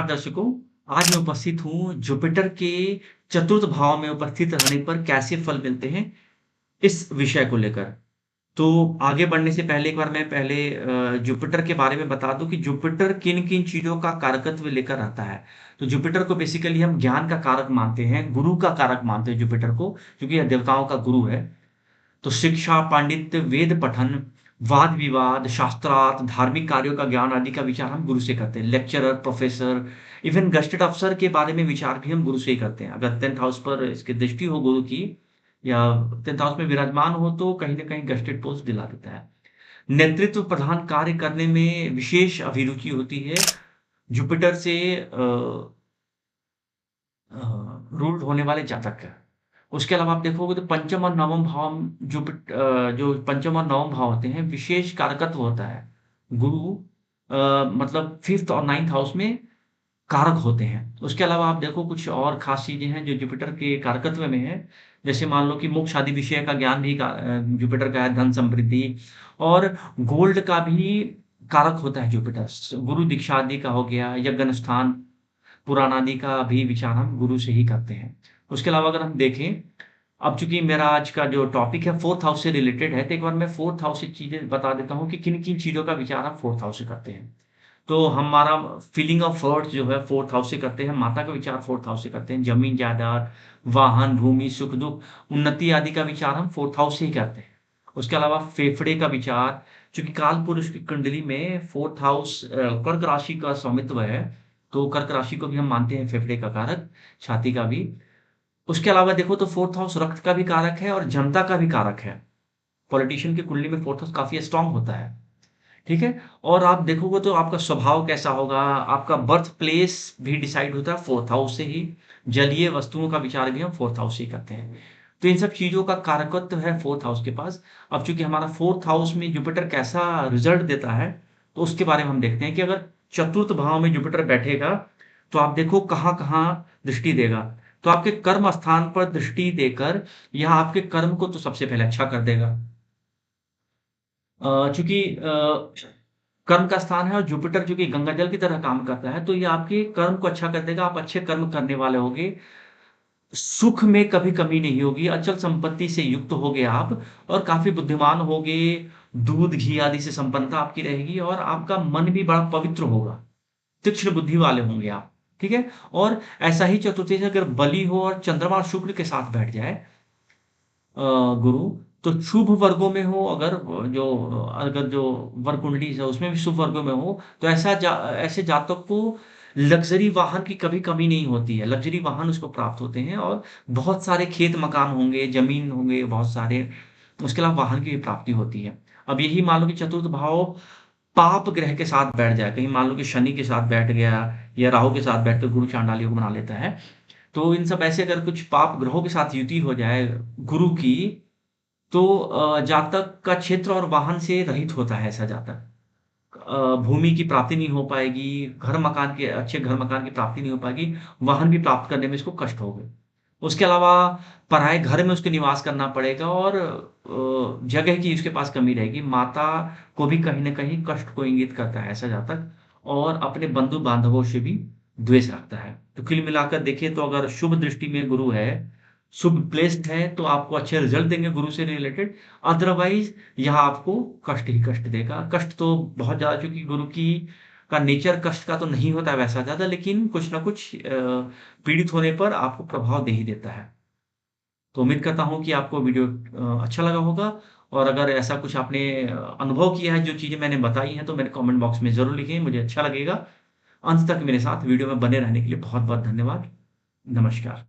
नमस्कार दर्शकों, आज मैं उपस्थित हूँ जुपिटर के चतुर्थ भाव में उपस्थित रहने पर कैसे फल मिलते हैं, इस विषय को लेकर। तो आगे बढ़ने से पहले एक बार मैं पहले जुपिटर के बारे में बता दूँ कि जुपिटर किन-किन चीज़ों का कारकत्व लेकर आता है। तो जुपिटर को बेसिकली हम ज्ञान का कारक मानते हैं, गुरु का कारक मानते हैं जुपिटर को, क्योंकि यह देवताओं का गुरु है। तो शिक्षा, पांडित्य, वेद पठन, वाद-विवाद, शास्त्रार्थ, धार्मिक कार्यों का ज्ञान आदि का विचार हम गुरु से करते हैं। लेक्चरर, प्रोफ़ेसर, इवन गेस्टेड अफ़सर के बारे में विचार भी हम गुरु से ही करते हैं। अगर 10th हाउस पर इसकी दृष्टि हो गुरु की या 10th हाउस में विराजमान हो तो कहीं न कहीं गेस्टेड पोस्ट दिला देता है। नेतृत्व प्रधान कार्य करने में विशेष अभिरुचि होती है। जुपिटर से रूल्ड होने वाले जातक हैं। उसके अलावा आप देखोगे तो पंचम और नवम भाव जो पंचम और नवम भाव होते हैं, विशेष कारकत्व होता है। गुरु मतलब 5th और 9th हाउस में कारक होते हैं। उसके अलावा आप देखो कुछ और ख़ास चीज़ें हैं जो जुपिटर के कारकत्व में है। जैसे मान लो कि मोक्ष आदि विषय का ज्ञान भी जुपिटर का है, धन समृद्धि और गोल्ड का भी कारक होता है जुपिटर। गुरु दीक्षा आदि का हो गया, यज्ञ अनुष्ठान, पुराण आदि का भी विचार हम गुरु से ही करते हैं। उसके अलावा अगर हम देखें, अब चूँकि मेरा आज का जो टॉपिक है 4th हाउस से रिलेटेड है, तो एक बार मैं 4th हाउस से चीज़ें बता देता हूँ कि किन-किन चीज़ों का विचार हम 4th हाउस से करते हैं। तो हमारा फीलिंग ऑफ हर्ट्स जो है 4th हाउस से करते हैं, माता का विचार 4th हाउस से करते हैं, ज़मीन-जायदाद, वाहन, भूमि, सुख-दुःख, उन्नति आदि का विचार हम 4th हाउस से ही करते हैं। उसके अलावा फेफड़े का विचार, चूँकि कालपुरुष की कुंडली में 4th हाउस कर्क राशि का स्वामित्व है, तो कर्क राशि को भी हम मानते हैं फेफड़े का कारक, छाती का भी। उसके अलावा देखो तो 4th हाउस रक्त का भी कारक है और जनता का भी कारक है। पॉलिटिशियन की कुंडली में 4th हाउस काफ़ी स्ट्रॉन्ग होता है। ठीक है? और आप देखोगे तो आपका स्वभाव कैसा होगा, आपका बर्थ प्लेस भी डिसाइड होता है 4th हाउस से ही। जलीय वस्तुओं का विचार भी हम 4th हाउस से ही करते हैं। तो इन सब चीज़ों का कारकत्व है 4th हाउस के पास। अब चूँकि हमारा 4th हाउस में जुपिटर कैसा रिज़ल्ट देता है, तो उसके बारे में हम देखते हैं कि अगर चतुर्थ भाव में जुपिटर बैठेगा, तो आप देखो कहाँ-कहाँ दृष्टि देगा। तो आपके कर्म स्थान पर दृष्टि देकर यह आपके कर्म को तो सबसे पहले अच्छा कर देगा। चूँकि कर्म का स्थान है और जुपिटर चूँकि गंगाजल की तरह काम करता है, तो ये आपके कर्म को अच्छा कर देगा, आप अच्छे कर्म करने वाले होगे। सुख में कभी कमी नहीं होगी, अचल संपत्ति से युक्त होगे आप और काफ़ी बुद्धिमान होगे, दूध, घी आदि से संपन्नता आपकी रहेगी और आपका मन भी बड़ा पवित्र होगा। तीक्ष्ण बुद्धि वाले होंगे आप, ठीक है? और ऐसा ही चतुर्थी से अगर बलि हो और चंद्रमा और शुक्र के साथ बैठ जाए गुरु, तो शुभ वर्गों में हो अगर जो वर्ग कुंडली है उसमें भी शुभ वर्गों में हो, तो ऐसे जातक को लग्ज़री वाहन की कभी कमी नहीं होती है। लग्ज़री वाहन उसको प्राप्त होते हैं और बहुत सारे खेत मकान होंगे, ज़मीन होंगे बहुत सारे, उसके अलावा वाहन की भी प्राप्ति होती है। अब यही मान लो कि चतुर्थ भाव पाप ग्रह के साथ बैठ जाए, कहीं मान लो कि शनि के साथ बैठ गया या राहु के साथ बैठ कर गुरु चांडाली योग बना लेता है। तो इन सब ऐसे अगर कुछ पाप ग्रहों के साथ युति हो जाए गुरु की, तो जातक का क्षेत्र और वाहन से रहित होता है ऐसा जातक। भूमि की प्राप्ति नहीं हो पाएगी, अच्छे घर-मकान की प्राप्ति नहीं हो पाएगी, वाहन भी प्राप्त करने में इसको कष्ट होगे। उसके अलावा पराए घर में उसको निवास करना पड़ेगा और जगह की उसके पास कमी रहेगी। माता को भी कहीं न कहीं कष्ट को इंगित करता है ऐसा जातक और अपने बंधु-बांधवों से भी द्वेष रखता है। तो कुल मिलाकर देखिए तो अगर शुभ दृष्टि में गुरु है, शुभ प्लेस्ड है तो आपको अच्छे रिज़ल्ट देंगे गुरु से रिलेटेड, अदरवाइज़ यह आपको कष्ट ही कष्ट देगा। कष्ट तो बहुत ज़्यादा, क्योंकि गुरु की का नेचर कष्ट का तो नहीं होता है वैसा ज़्यादा, लेकिन कुछ न कुछ पीड़ित होने पर आपको प्रभाव दे ही देता है। तो उम्मीद करता हूँ कि आपको वीडियो अच्छा लगा होगा और अगर ऐसा कुछ आपने अनुभव किया है, जो चीज़ें मैंने बताई हैं, तो मेरे कमेंट बॉक्स में ज़रूर लिखें, मुझे अच्छा लगेगा। अंत तक मेरे साथ वीडियो में बने रहने के लिए बहुत-बहुत धन्यवाद। नमस्कार।